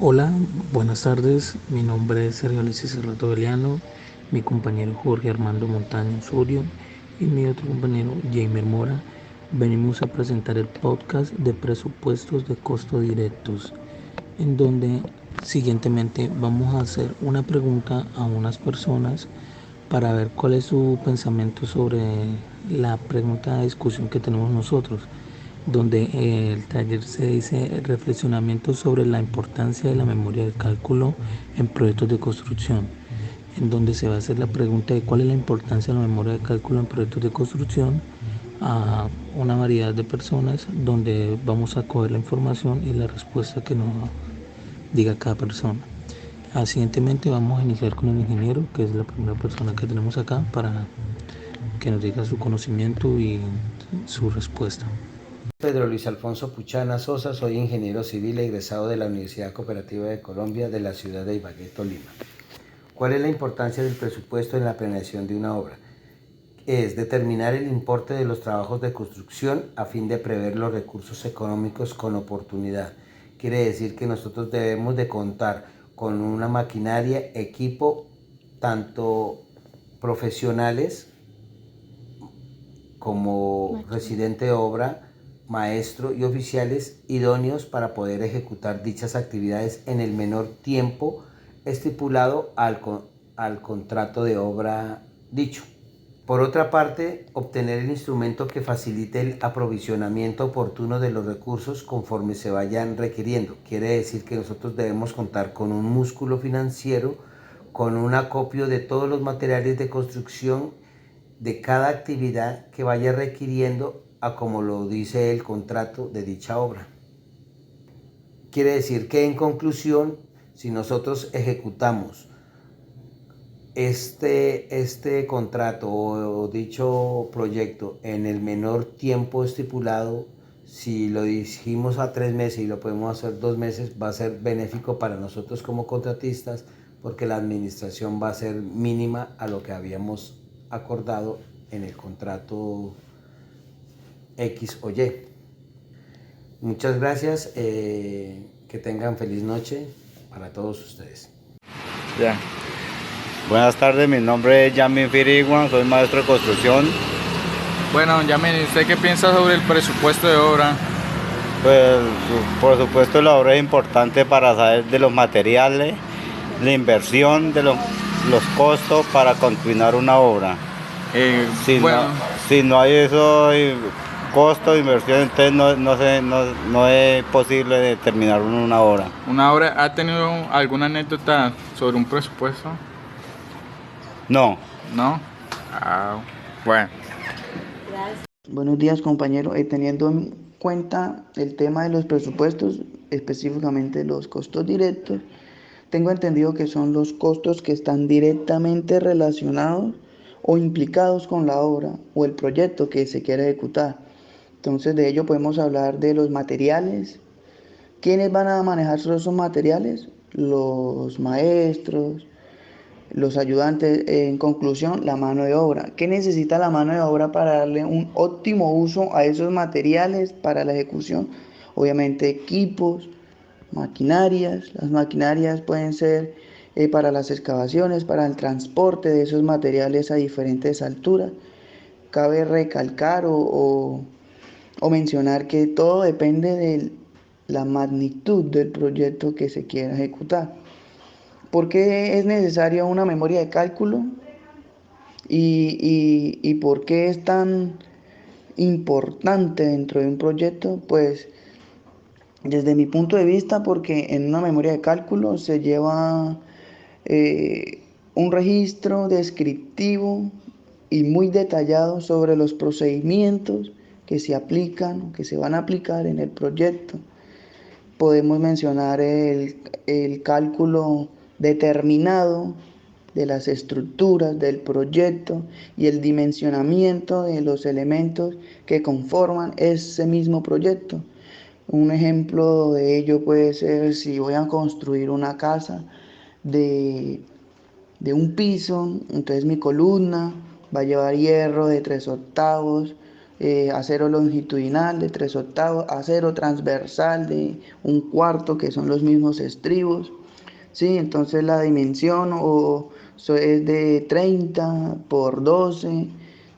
Hola, buenas tardes. Mi nombre es Sergio Alexis Cerrato Beliano, mi compañero Jorge Armando Montaño Osorio y mi otro compañero Jamer Mora. Venimos a presentar el podcast de presupuestos de costos directos, en donde siguientemente vamos a hacer una pregunta a unas personas para ver cuál es su pensamiento sobre la pregunta de discusión que tenemos nosotros, donde el taller se dice reflexionamiento sobre la importancia de la memoria de cálculo en proyectos de construcción, en donde se va a hacer la pregunta de cuál es la importancia de la memoria de cálculo en proyectos de construcción a una variedad de personas, donde vamos a coger la información y la respuesta que nos diga cada persona. Siguientemente vamos a iniciar con el ingeniero, que es la primera persona que tenemos acá, para que nos diga su conocimiento y su respuesta. Pedro Luis Alfonso Puchana Sosa, soy ingeniero civil egresado de la Universidad Cooperativa de Colombia de la ciudad de Ibagué, Tolima. ¿Cuál es la importancia del presupuesto en la planeación de una obra? Es determinar el importe de los trabajos de construcción a fin de prever los recursos económicos con oportunidad. Quiere decir que nosotros debemos de contar con una maquinaria, equipo, tanto profesionales como residente de obra, maestro y oficiales idóneos para poder ejecutar dichas actividades en el menor tiempo estipulado al contrato de obra dicho. Por otra parte, obtener el instrumento que facilite el aprovisionamiento oportuno de los recursos conforme se vayan requiriendo. Quiere decir que nosotros debemos contar con un músculo financiero, con un acopio de todos los materiales de construcción de cada actividad que vaya requiriendo a como lo dice el contrato de dicha obra. Quiere decir que en conclusión, si nosotros ejecutamos este contrato o dicho proyecto en el menor tiempo estipulado, si lo dijimos a 3 meses y lo podemos hacer 2 meses, va a ser benéfico para nosotros como contratistas porque la administración va a ser mínima a lo que habíamos acordado en el contrato X o Y. Muchas gracias, que tengan feliz noche para todos ustedes. Ya. Buenas tardes, mi nombre es Yamin Firiguan, soy maestro de construcción. Bueno, Yamin, ¿usted qué piensa sobre el presupuesto de obra? Pues por supuesto la obra es importante para saber de los materiales, la inversión, de los costos para continuar una obra. Si Bueno, si no hay eso, costo, inversión, entonces no es posible terminar una obra. ¿una obra ha tenido alguna anécdota sobre un presupuesto? No. ¿No? Ah, bueno. Buenos días, compañero. Teniendo en cuenta el tema de los presupuestos, específicamente los costos directos, tengo entendido que son los costos que están directamente relacionados o implicados con la obra o el proyecto que se quiere ejecutar. Entonces, de ello podemos hablar de los materiales. ¿Quiénes van a manejar esos materiales? Los maestros, los ayudantes. En conclusión, la mano de obra. ¿Qué necesita la mano de obra para darle un óptimo uso a esos materiales para la ejecución? Obviamente equipos, maquinarias. Las maquinarias pueden ser para las excavaciones, para el transporte de esos materiales a diferentes alturas. Cabe recalcar o mencionar que todo depende de la magnitud del proyecto que se quiera ejecutar. ¿Por qué es necesaria una memoria de cálculo? ¿Y por qué es tan importante dentro de un proyecto? Pues desde mi punto de vista, porque en una memoria de cálculo se lleva un registro descriptivo y muy detallado sobre los procedimientos que se aplican o que se van a aplicar en el proyecto. Podemos mencionar el cálculo determinado de las estructuras del proyecto y el dimensionamiento de los elementos que conforman ese mismo proyecto. Un ejemplo de ello puede ser si voy a construir una casa de, de un piso, entonces mi columna va a llevar hierro de 3/8, acero longitudinal de 3/8, acero transversal de 1/4, que son los mismos estribos, ¿sí? Entonces la dimensión es de 30 por 12,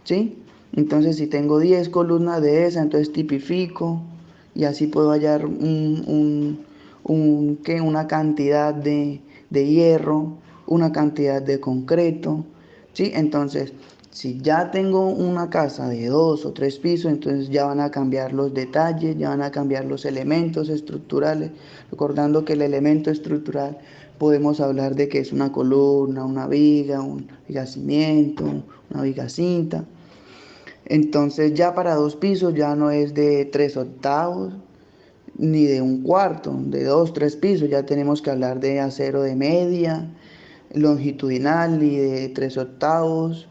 ¿sí? Entonces si tengo 10 columnas de esa, entonces tipifico y así puedo hallar una cantidad de hierro, una cantidad de concreto, ¿sí? Entonces, si ya tengo una casa de 2 o 3 pisos, entonces ya van a cambiar los detalles, ya van a cambiar los elementos estructurales, recordando que el elemento estructural podemos hablar de que es una columna, una viga, un vigacimiento, una vigacinta. Entonces ya para 2 pisos ya no es de 3/8 ni de 1/4, de 2, 3 pisos, ya tenemos que hablar de acero de media, longitudinal y de 3/8,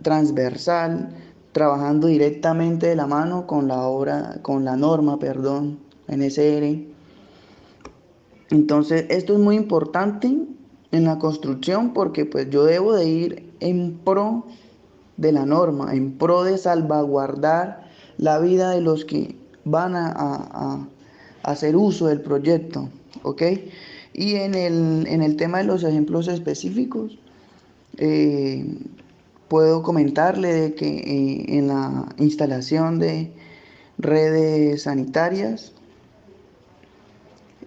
transversal, trabajando directamente de la mano con la norma, NSR. Entonces, esto es muy importante en la construcción porque pues yo debo de ir en pro de la norma, en pro de salvaguardar la vida de los que van a hacer uso del proyecto, ¿ok? Y en el tema de los ejemplos específicos, puedo comentarle de que en la instalación de redes sanitarias,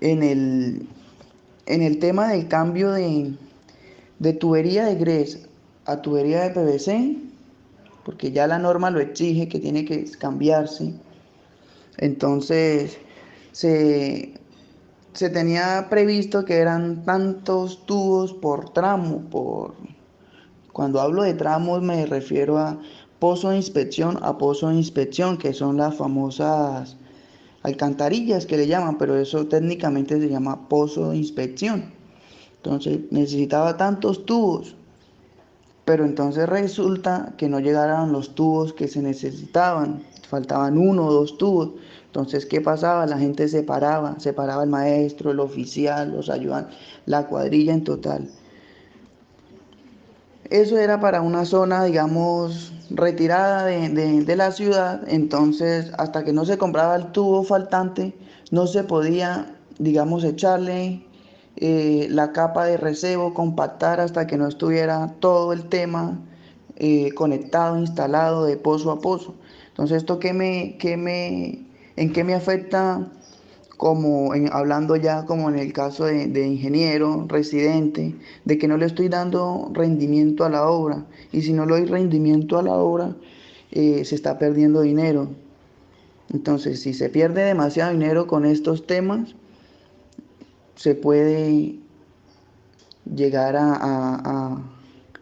en el tema del cambio de tubería de GRES a tubería de PVC, porque ya la norma lo exige que tiene que cambiarse, entonces se tenía previsto que eran tantos tubos por tramo. Cuando hablo de tramos me refiero a pozo de inspección, que son las famosas alcantarillas que le llaman, pero eso técnicamente se llama pozo de inspección. Entonces necesitaba tantos tubos, pero entonces resulta que no llegaron los tubos que se necesitaban, faltaban 1 o 2 tubos. Entonces, ¿qué pasaba? La gente se paraba el maestro, el oficial, los ayudantes, la cuadrilla en total. Eso era para una zona, digamos, retirada de la ciudad, entonces hasta que no se compraba el tubo faltante, no se podía, digamos, echarle la capa de recebo, compactar hasta que no estuviera todo el tema conectado, instalado de pozo a pozo. Entonces, ¿esto en qué me afecta? Hablando ya como en el caso de ingeniero, residente, de que no le estoy dando rendimiento a la obra. Y si no le doy rendimiento a la obra, se está perdiendo dinero. Entonces, si se pierde demasiado dinero con estos temas, se puede llegar a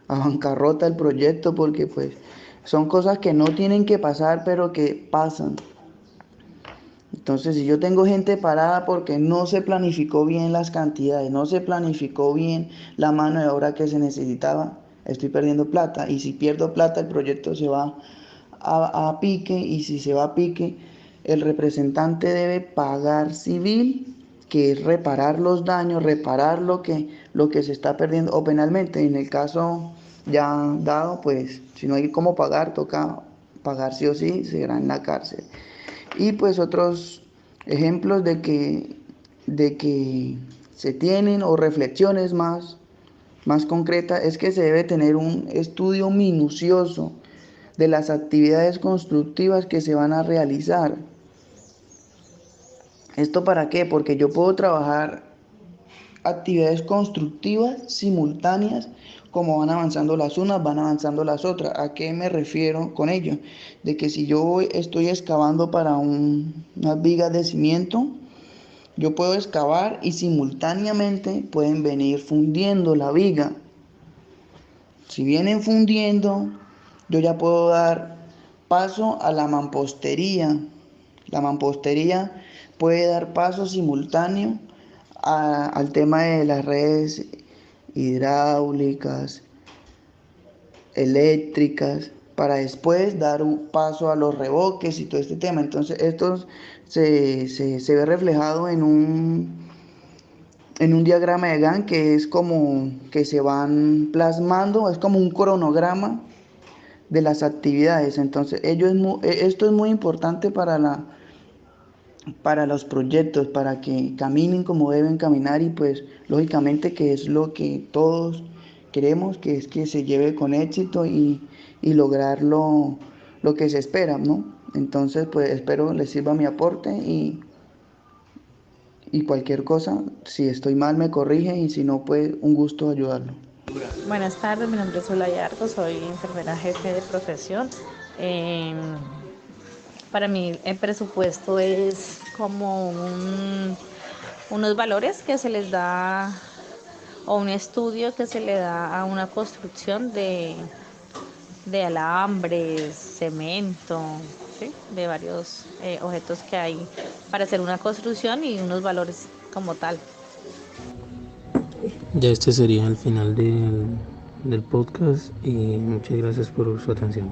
bancarrota el proyecto porque pues son cosas que no tienen que pasar, pero que pasan. Entonces, si yo tengo gente parada porque no se planificó bien las cantidades, no se planificó bien la mano de obra que se necesitaba, estoy perdiendo plata. Y si pierdo plata, el proyecto se va a pique. Y si se va a pique, el representante debe pagar civil, que es reparar los daños, reparar lo que se está perdiendo, o penalmente. En el caso ya dado, pues si no hay cómo pagar, toca pagar sí o sí, será en la cárcel. Y pues otros ejemplos de que se tienen, o reflexiones más concretas, es que se debe tener un estudio minucioso de las actividades constructivas que se van a realizar. ¿Esto para qué? Porque yo puedo trabajar actividades constructivas simultáneas, como van avanzando las unas, van avanzando las otras. ¿A qué me refiero con ello? De que si yo estoy excavando para unas vigas de cimiento, yo puedo excavar y simultáneamente pueden venir fundiendo la viga. Si vienen fundiendo, yo ya puedo dar paso a la mampostería. La mampostería puede dar paso simultáneo al tema de las redes hidráulicas, eléctricas, para después dar un paso a los revoques y todo este tema. Entonces esto se ve reflejado en un diagrama de Gantt, que es como que se van plasmando, es como un cronograma de las actividades. Entonces, esto es muy importante para los proyectos, para que caminen como deben caminar y pues lógicamente que es lo que todos queremos, que es que se lleve con éxito y lograr lo que se espera, ¿no? Entonces, pues espero les sirva mi aporte y cualquier cosa, si estoy mal me corrige y si no, pues un gusto ayudarlo. Buenas tardes, mi nombre es Ulay Arco, soy enfermera jefe de profesión. Eh, para mí el presupuesto es como unos valores que se les da o un estudio que se le da a una construcción de alambres, cemento, ¿sí? De varios objetos que hay para hacer una construcción y unos valores como tal. Ya este sería el final del podcast y muchas gracias por su atención.